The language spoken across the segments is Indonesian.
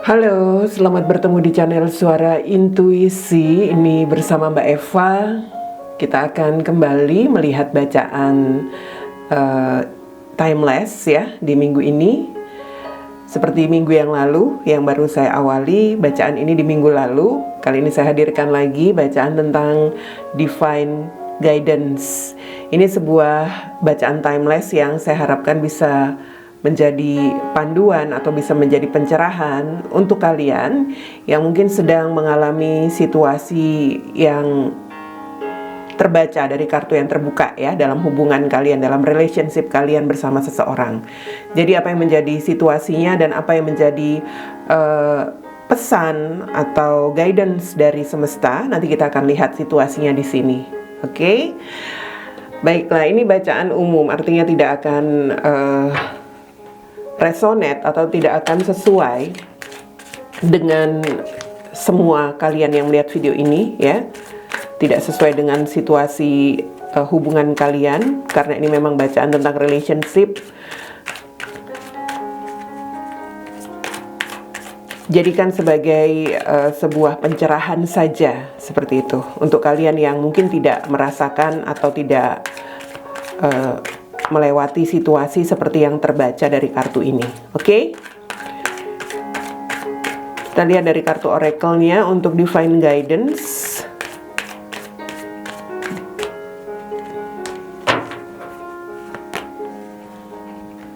Halo, selamat bertemu di channel Suara Intuisi. Ini bersama Mbak Eva. Kita akan kembali melihat bacaan timeless ya di minggu ini. Seperti minggu yang lalu yang baru saya awali bacaan ini di minggu lalu. Kali ini saya hadirkan lagi bacaan tentang divine guidance. Ini sebuah bacaan timeless yang saya harapkan bisa menjadi panduan atau bisa menjadi pencerahan untuk kalian yang mungkin sedang mengalami situasi yang terbaca dari kartu yang terbuka ya, dalam hubungan kalian, dalam relationship kalian bersama seseorang. Jadi apa yang menjadi situasinya dan apa yang menjadi pesan atau guidance dari semesta, nanti kita akan lihat situasinya di sini. Oke? Baiklah, ini bacaan umum, artinya tidak akan resonate atau tidak akan sesuai dengan semua kalian yang melihat video ini ya, tidak sesuai dengan situasi hubungan kalian, karena ini memang bacaan tentang relationship. Jadikan sebagai sebuah pencerahan saja, seperti itu, untuk kalian yang mungkin tidak merasakan atau tidak melewati situasi seperti yang terbaca dari kartu ini. Oke? Kita lihat dari kartu oracle-nya untuk divine guidance.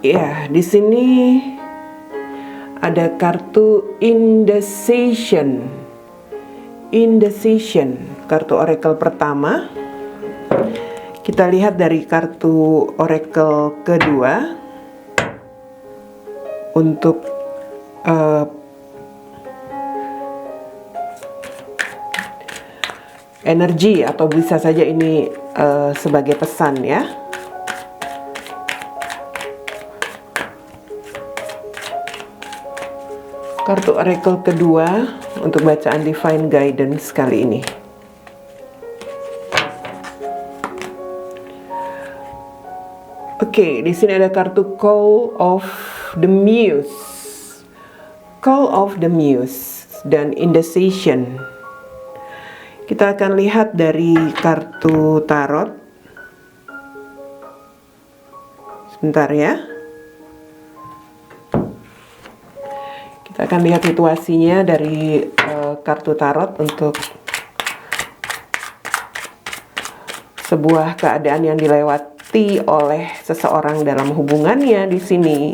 Ya, di sini ada kartu indecision. Indecision, kartu oracle pertama. Kita lihat dari kartu oracle kedua untuk energi, atau bisa saja ini sebagai pesan ya. Kartu oracle kedua untuk bacaan divine guidance kali ini. Oke, di sini ada kartu Call of the Muse. Call of the Muse dan Indecision. Kita akan lihat dari kartu tarot. Sebentar ya. Kita akan lihat situasinya dari kartu tarot untuk sebuah keadaan yang dilewati oleh seseorang dalam hubungannya di sini.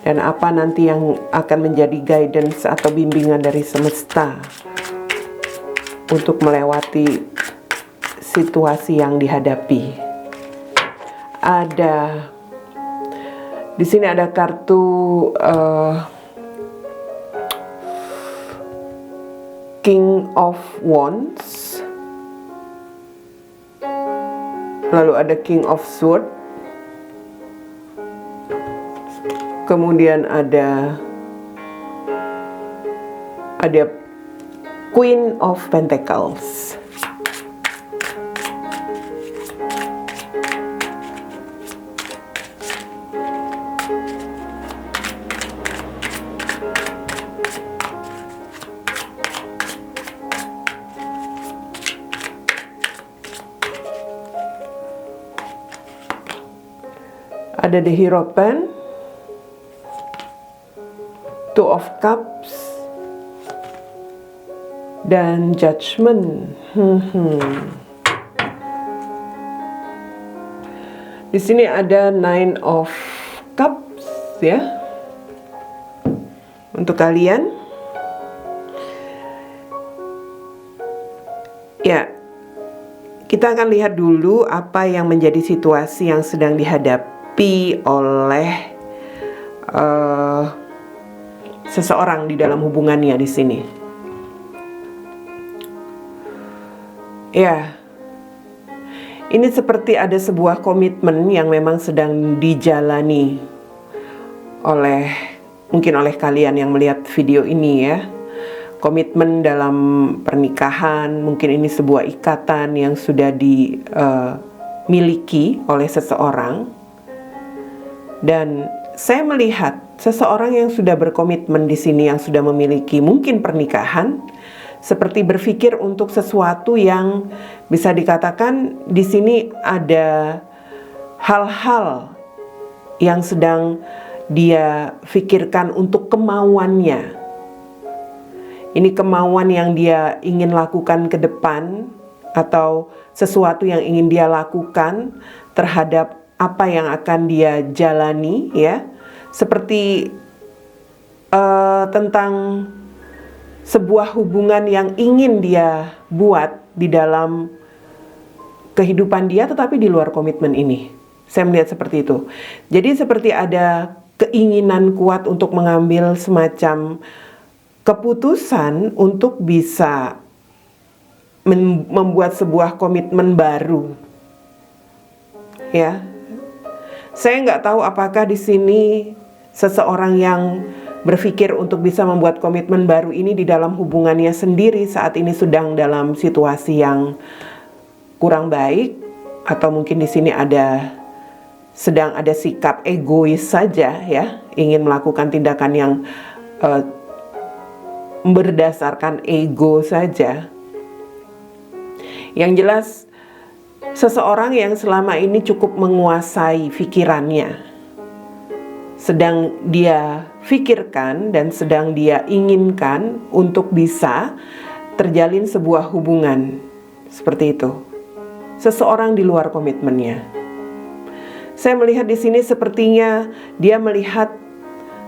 Dan apa nanti yang akan menjadi guidance atau bimbingan dari semesta untuk melewati situasi yang dihadapi. Di sini ada kartu King of Wands, lalu ada King of Swords, kemudian ada Queen of Pentacles. Ada the Hierophant, Two of Cups, dan Judgment. Di sini ada Nine of Cups ya. Untuk kalian. Ya. Kita akan lihat dulu apa yang menjadi situasi yang sedang dihadapi oleh seseorang di dalam hubungannya di sini. Ya, ini seperti ada sebuah komitmen yang memang sedang dijalani mungkin oleh kalian yang melihat video ini ya. Komitmen dalam pernikahan, mungkin ini sebuah ikatan yang sudah dimiliki oleh seseorang. Dan saya melihat seseorang yang sudah berkomitmen di sini, yang sudah memiliki mungkin pernikahan, seperti berpikir untuk sesuatu yang bisa dikatakan di sini ada hal-hal yang sedang dia pikirkan untuk kemauannya. Ini kemauan yang dia ingin lakukan ke depan, atau sesuatu yang ingin dia lakukan terhadap apa yang akan dia jalani, ya. Seperti tentang sebuah hubungan yang ingin dia buat di dalam kehidupan dia, tetapi di luar komitmen ini. Saya melihat seperti itu. Jadi seperti ada keinginan kuat untuk mengambil semacam keputusan untuk bisa membuat sebuah komitmen baru. Ya, saya nggak tahu apakah di sini seseorang yang berpikir untuk bisa membuat komitmen baru ini di dalam hubungannya sendiri saat ini sedang dalam situasi yang kurang baik, atau mungkin di sini sedang ada sikap egois saja, ya, ingin melakukan tindakan yang berdasarkan ego saja. Yang jelas, seseorang yang selama ini cukup menguasai pikirannya, sedang dia pikirkan dan sedang dia inginkan untuk bisa terjalin sebuah hubungan seperti itu. Seseorang di luar komitmennya. Saya melihat di sini sepertinya dia melihat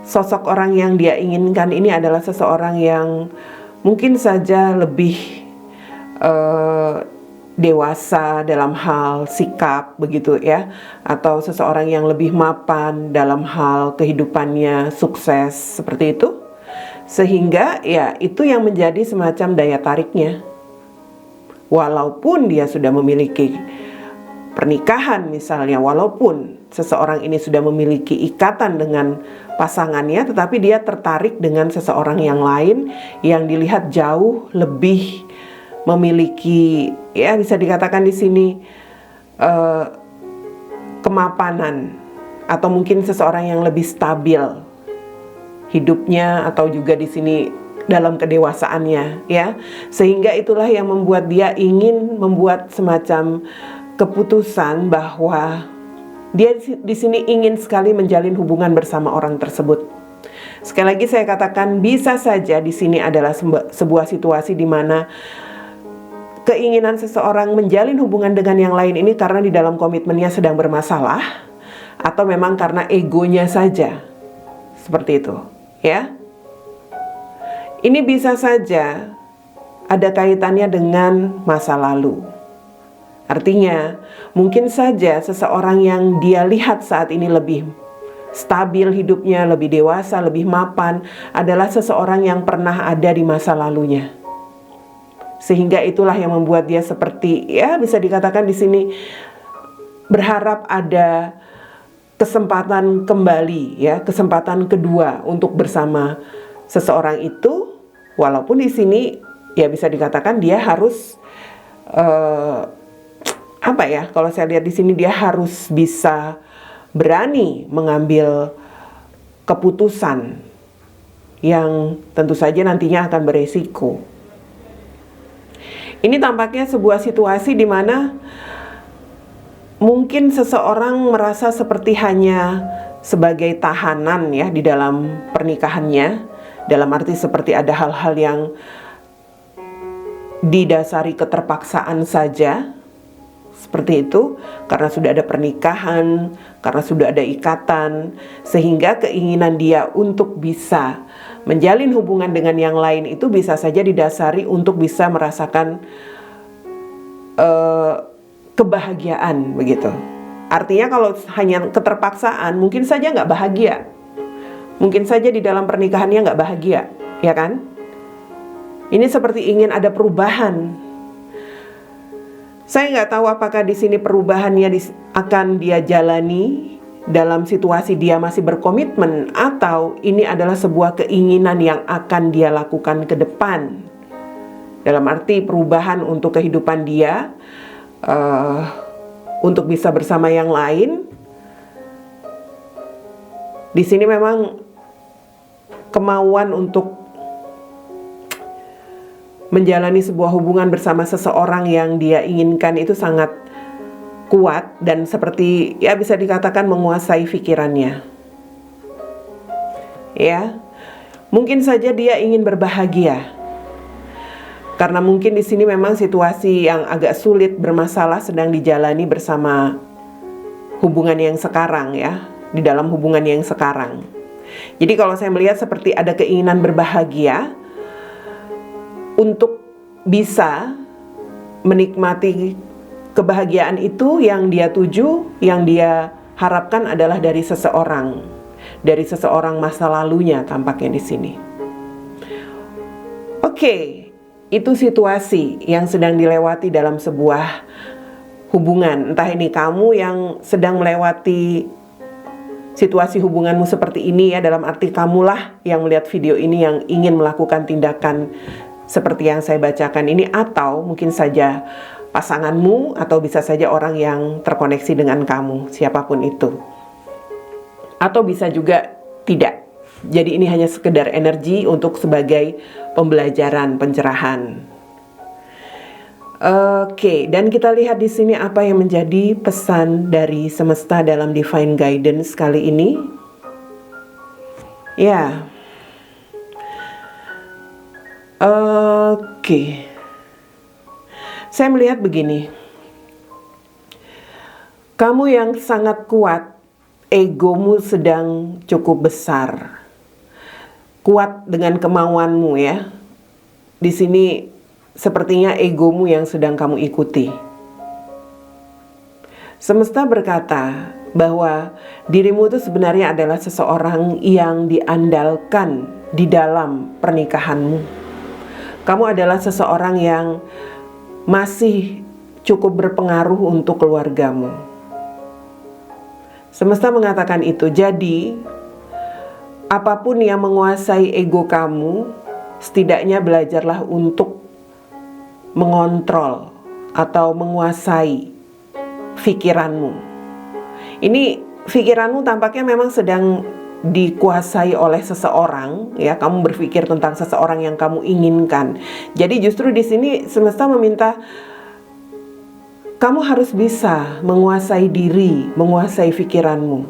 sosok orang yang dia inginkan ini adalah seseorang yang mungkin saja lebih dewasa dalam hal sikap, begitu ya, atau seseorang yang lebih mapan dalam hal kehidupannya, sukses, seperti itu. Sehingga ya itu yang menjadi semacam daya tariknya. Walaupun dia sudah memiliki pernikahan misalnya, walaupun seseorang ini sudah memiliki ikatan dengan pasangannya, tetapi dia tertarik dengan seseorang yang lain yang dilihat jauh lebih memiliki, ya bisa dikatakan di sini kemapanan, atau mungkin seseorang yang lebih stabil hidupnya, atau juga di sini dalam kedewasaannya, ya. Sehingga itulah yang membuat dia ingin membuat semacam keputusan bahwa dia di sini ingin sekali menjalin hubungan bersama orang tersebut. Sekali lagi saya katakan, bisa saja di sini adalah sebuah situasi di mana keinginan seseorang menjalin hubungan dengan yang lain ini karena di dalam komitmennya sedang bermasalah, atau memang karena egonya saja. Seperti itu, ya. Ini bisa saja ada kaitannya dengan masa lalu. Artinya, mungkin saja seseorang yang dia lihat saat ini lebih stabil hidupnya, lebih dewasa, lebih mapan, adalah seseorang yang pernah ada di masa lalunya. Sehingga itulah yang membuat dia seperti, ya bisa dikatakan di sini berharap ada kesempatan kembali, ya, kesempatan kedua untuk bersama seseorang itu. Walaupun di sini ya bisa dikatakan dia harus kalau saya lihat di sini dia harus bisa berani mengambil keputusan yang tentu saja nantinya akan beresiko. Ini tampaknya sebuah situasi di mana mungkin seseorang merasa seperti hanya sebagai tahanan, ya, di dalam pernikahannya, dalam arti seperti ada hal-hal yang didasari keterpaksaan saja, seperti itu, karena sudah ada pernikahan, karena sudah ada ikatan, sehingga keinginan dia untuk bisa menjalin hubungan dengan yang lain itu bisa saja didasari untuk bisa merasakan kebahagiaan, begitu. Artinya kalau hanya keterpaksaan, mungkin saja nggak bahagia. Mungkin saja di dalam pernikahannya nggak bahagia, ya kan? Ini seperti ingin ada perubahan. Saya nggak tahu apakah di sini perubahannya akan dia jalani dalam situasi dia masih berkomitmen, atau ini adalah sebuah keinginan yang akan dia lakukan ke depan. Dalam arti perubahan untuk kehidupan dia untuk bisa bersama yang lain. Di sini memang kemauan untuk menjalani sebuah hubungan bersama seseorang yang dia inginkan itu sangat kuat dan seperti ya bisa dikatakan menguasai pikirannya. Ya, mungkin saja dia ingin berbahagia. Karena mungkin di sini memang situasi yang agak sulit bermasalah sedang dijalani bersama hubungan yang sekarang ya, di dalam hubungan yang sekarang. Jadi kalau saya melihat seperti ada keinginan berbahagia untuk bisa menikmati kebahagiaan itu yang dia tuju, yang dia harapkan adalah dari seseorang masa lalunya tampaknya di sini. Oke, itu situasi yang sedang dilewati dalam sebuah hubungan. Entah ini kamu yang sedang melewati situasi hubunganmu seperti ini ya, dalam arti kamulah yang melihat video ini yang ingin melakukan tindakan seperti yang saya bacakan ini, atau mungkin saja pasanganmu, atau bisa saja orang yang terkoneksi dengan kamu, siapapun itu. Atau bisa juga tidak. Jadi ini hanya sekedar energi untuk sebagai pembelajaran, pencerahan. Oke, dan kita lihat di sini apa yang menjadi pesan dari semesta dalam Divine Guidance kali ini. Ya. Oke. Saya melihat begini. Kamu yang sangat kuat, egomu sedang cukup besar. Kuat dengan kemauanmu ya. Di sini sepertinya egomu yang sedang kamu ikuti. Semesta berkata bahwa dirimu itu sebenarnya adalah seseorang yang diandalkan di dalam pernikahanmu. Kamu adalah seseorang yang masih cukup berpengaruh untuk keluargamu. Semesta mengatakan itu. Jadi, apapun yang menguasai ego kamu, setidaknya belajarlah untuk mengontrol atau menguasai pikiranmu. Ini pikiranmu tampaknya memang sedang dikuasai oleh seseorang ya, kamu berpikir tentang seseorang yang kamu inginkan. Jadi justru di sini semesta meminta kamu harus bisa menguasai diri, menguasai pikiranmu.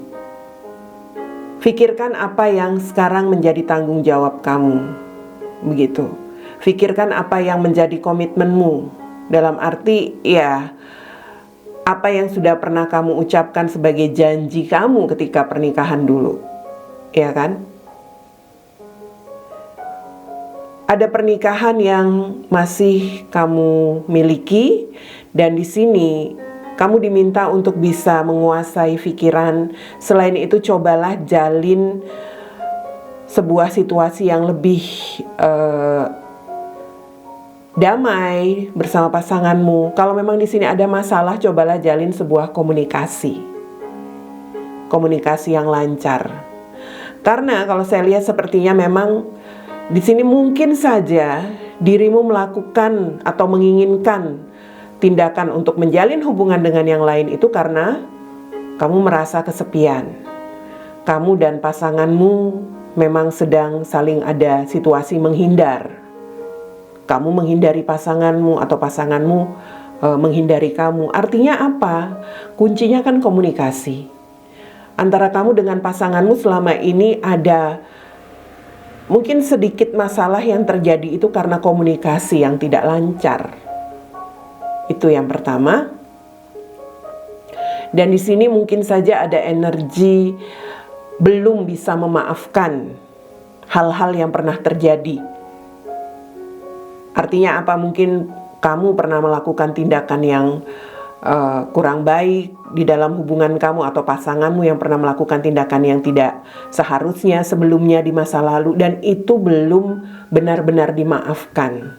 Pikirkan apa yang sekarang menjadi tanggung jawab kamu. Begitu. Pikirkan apa yang menjadi komitmenmu. Dalam arti ya, apa yang sudah pernah kamu ucapkan sebagai janji kamu ketika pernikahan dulu. Ya kan? Ada pernikahan yang masih kamu miliki, dan di sini kamu diminta untuk bisa menguasai pikiran. Selain itu, cobalah jalin sebuah situasi yang lebih damai bersama pasanganmu. Kalau memang di sini ada masalah, cobalah jalin sebuah komunikasi yang lancar. Karena kalau saya lihat sepertinya memang di sini mungkin saja dirimu melakukan atau menginginkan tindakan untuk menjalin hubungan dengan yang lain itu karena kamu merasa kesepian. Kamu dan pasanganmu memang sedang saling ada situasi menghindar. Kamu menghindari pasanganmu atau pasanganmu menghindari kamu. Artinya apa? Kuncinya kan komunikasi. Antara kamu dengan pasanganmu selama ini ada mungkin sedikit masalah yang terjadi itu karena komunikasi yang tidak lancar. Itu yang pertama. Dan di sini mungkin saja ada energi belum bisa memaafkan hal-hal yang pernah terjadi. Artinya apa? Mungkin kamu pernah melakukan tindakan yang kurang baik di dalam hubungan kamu, atau pasanganmu yang pernah melakukan tindakan yang tidak seharusnya sebelumnya di masa lalu, dan itu belum benar-benar dimaafkan.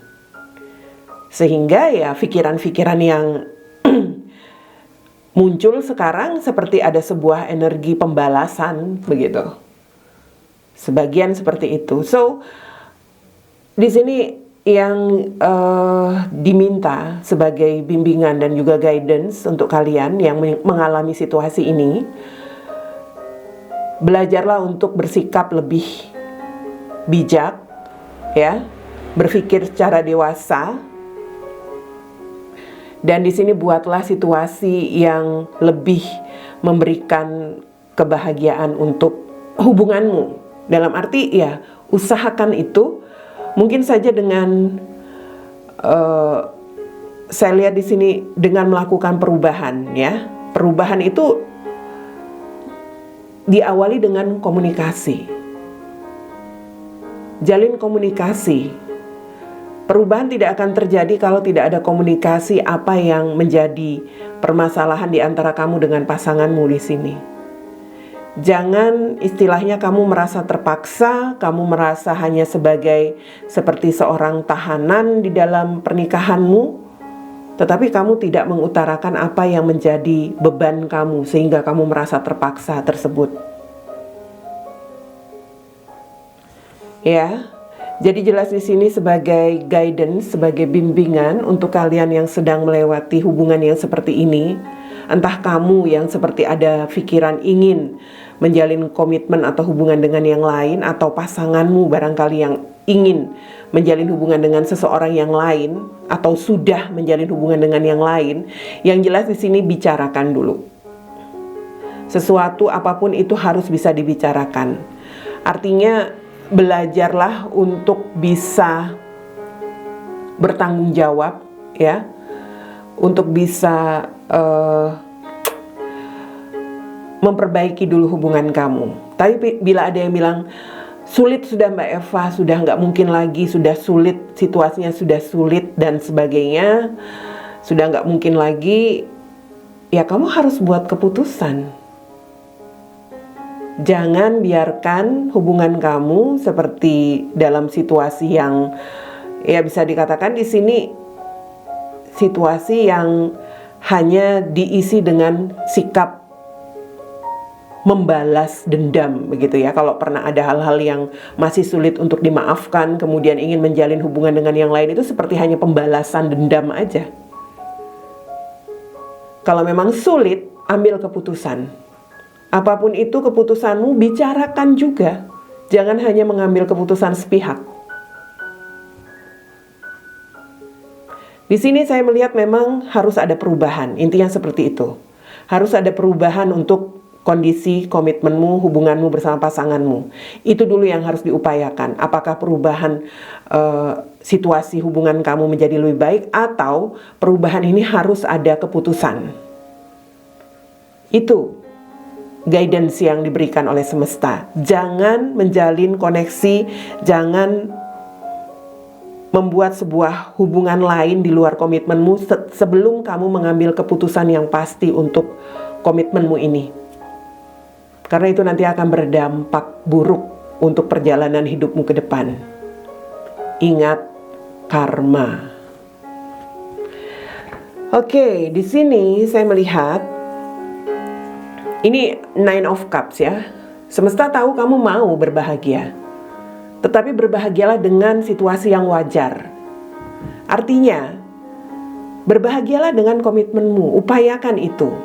Sehingga ya pikiran-pikiran yang muncul sekarang seperti ada sebuah energi pembalasan begitu. Sebagian seperti itu. So di sini yang diminta sebagai bimbingan dan juga guidance untuk kalian yang mengalami situasi ini, belajarlah untuk bersikap lebih bijak, ya, berpikir secara dewasa. Dan di sini buatlah situasi yang lebih memberikan kebahagiaan untuk hubunganmu. Dalam arti ya, usahakan itu. Mungkin saja dengan saya lihat di sini dengan melakukan perubahan, ya. Perubahan itu diawali dengan komunikasi. Jalin komunikasi. Perubahan tidak akan terjadi kalau tidak ada komunikasi apa yang menjadi permasalahan di antara kamu dengan pasanganmu di sini. Jangan istilahnya kamu merasa terpaksa, kamu merasa hanya seperti seorang tahanan di dalam pernikahanmu, tetapi kamu tidak mengutarakan apa yang menjadi beban kamu sehingga kamu merasa terpaksa tersebut. Ya. Jadi jelas di sini sebagai guidance, sebagai bimbingan untuk kalian yang sedang melewati hubungan yang seperti ini. Entah kamu yang seperti ada pikiran ingin menjalin komitmen atau hubungan dengan yang lain, atau pasanganmu barangkali yang ingin menjalin hubungan dengan seseorang yang lain, atau sudah menjalin hubungan dengan yang lain. Yang jelas di sini bicarakan dulu. Sesuatu apapun itu harus bisa dibicarakan. Artinya belajarlah untuk bisa bertanggung jawab, ya, untuk bisa memperbaiki dulu hubungan kamu. Tapi bila ada yang bilang sulit sudah Mbak Eva, sudah nggak mungkin lagi, sudah sulit, situasinya sudah sulit dan sebagainya, sudah nggak mungkin lagi, ya kamu harus buat keputusan. Jangan biarkan hubungan kamu seperti dalam situasi yang ya bisa dikatakan di sini situasi yang hanya diisi dengan sikap membalas dendam begitu ya. Kalau pernah ada hal-hal yang masih sulit untuk dimaafkan, kemudian ingin menjalin hubungan dengan yang lain, itu seperti hanya pembalasan dendam aja. Kalau memang sulit, ambil keputusan. Apapun itu keputusanmu, bicarakan juga. Jangan hanya mengambil keputusan sepihak. Di sini saya melihat memang harus ada perubahan. Intinya seperti itu. Harus ada perubahan untuk kondisi komitmenmu, hubunganmu bersama pasanganmu. Itu dulu yang harus diupayakan. Apakah perubahan situasi hubungan kamu menjadi lebih baik, atau perubahan ini harus ada keputusan. Itu guidance yang diberikan oleh semesta. Jangan menjalin koneksi, jangan membuat sebuah hubungan lain di luar komitmenmu sebelum kamu mengambil keputusan yang pasti untuk komitmenmu ini. Karena itu nanti akan berdampak buruk untuk perjalanan hidupmu ke depan. Ingat karma. Oke, di sini saya melihat ini Nine of Cups ya. Semesta tahu kamu mau berbahagia. Tetapi berbahagialah dengan situasi yang wajar. Artinya, berbahagialah dengan komitmenmu, upayakan itu.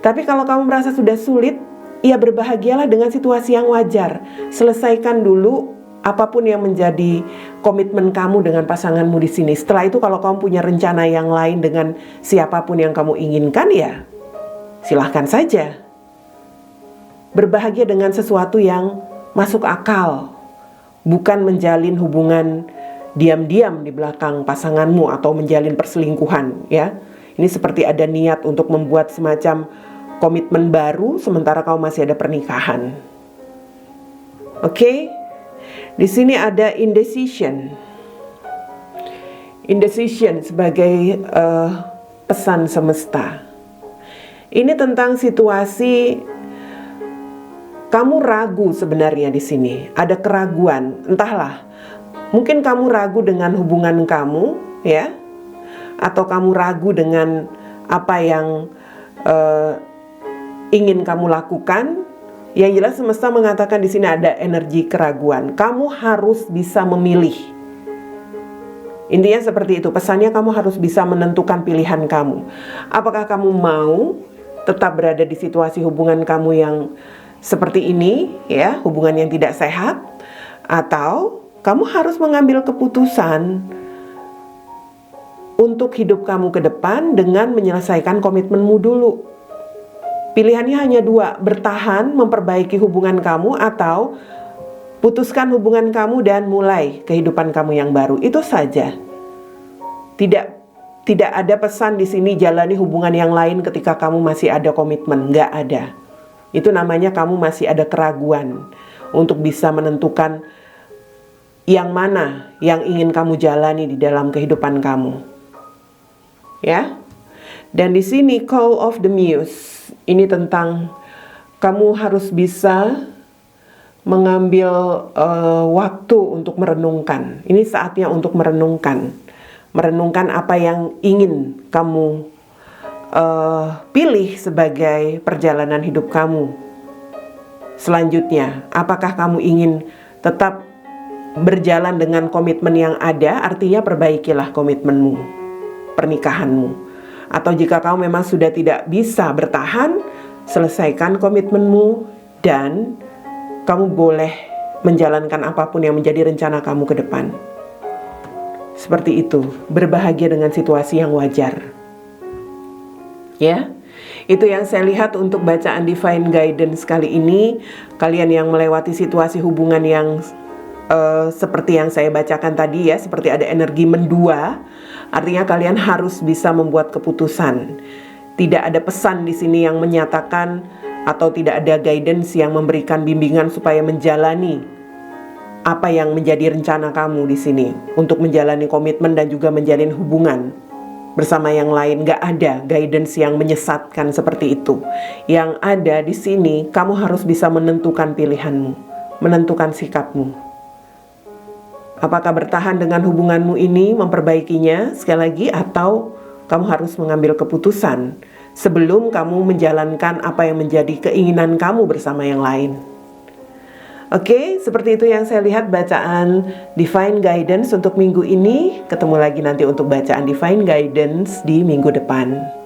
Tapi kalau kamu merasa sudah sulit, ya berbahagialah dengan situasi yang wajar. Selesaikan dulu apapun yang menjadi komitmen kamu dengan pasanganmu di sini. Setelah itu kalau kamu punya rencana yang lain dengan siapapun yang kamu inginkan, ya silahkan saja. Berbahagia dengan sesuatu yang masuk akal, bukan menjalin hubungan diam-diam di belakang pasanganmu atau menjalin perselingkuhan, ya. Ini seperti ada niat untuk membuat semacam komitmen baru sementara kamu masih ada pernikahan. Oke? Di sini ada indecision. Indecision sebagai pesan semesta. Ini tentang situasi kamu ragu sebenarnya di sini. Ada keraguan, entahlah. Mungkin kamu ragu dengan hubungan kamu, ya. Atau kamu ragu dengan apa yang ingin kamu lakukan. Yang jelas semesta mengatakan di sini ada energi keraguan. Kamu harus bisa memilih. Intinya seperti itu, pesannya kamu harus bisa menentukan pilihan kamu. Apakah kamu mau tetap berada di situasi hubungan kamu yang seperti ini, ya, hubungan yang tidak sehat, atau kamu harus mengambil keputusan untuk hidup kamu ke depan dengan menyelesaikan komitmenmu dulu. Pilihannya hanya dua, bertahan memperbaiki hubungan kamu atau putuskan hubungan kamu dan mulai kehidupan kamu yang baru. Itu saja. Tidak ada pesan di sini jalani hubungan yang lain ketika kamu masih ada komitmen, nggak ada. Itu namanya kamu masih ada keraguan untuk bisa menentukan yang mana yang ingin kamu jalani di dalam kehidupan kamu. Ya. Dan di sini Call of the Muse ini tentang kamu harus bisa mengambil waktu untuk merenungkan. Ini saatnya untuk merenungkan apa yang ingin kamu pilih sebagai perjalanan hidup kamu selanjutnya. Apakah kamu ingin tetap berjalan dengan komitmen yang ada? Artinya perbaikilah komitmenmu, pernikahanmu. Atau jika kamu memang sudah tidak bisa bertahan, selesaikan komitmenmu dan kamu boleh menjalankan apapun yang menjadi rencana kamu ke depan. Seperti itu, berbahagia dengan situasi yang wajar. Ya, itu yang saya lihat untuk bacaan Divine Guidance kali ini. Kalian yang melewati situasi hubungan yang seperti yang saya bacakan tadi ya, seperti ada energi mendua, artinya kalian harus bisa membuat keputusan. Tidak ada pesan di sini yang menyatakan atau tidak ada guidance yang memberikan bimbingan supaya menjalani apa yang menjadi rencana kamu di sini untuk menjalani komitmen dan juga menjalin hubungan bersama yang lain. Gak ada guidance yang menyesatkan seperti itu. Yang ada di sini, kamu harus bisa menentukan pilihanmu, menentukan sikapmu. Apakah bertahan dengan hubunganmu ini, memperbaikinya sekali lagi, atau kamu harus mengambil keputusan sebelum kamu menjalankan apa yang menjadi keinginan kamu bersama yang lain. Oke, seperti itu yang saya lihat bacaan Divine Guidance untuk minggu ini. Ketemu lagi nanti untuk bacaan Divine Guidance di minggu depan.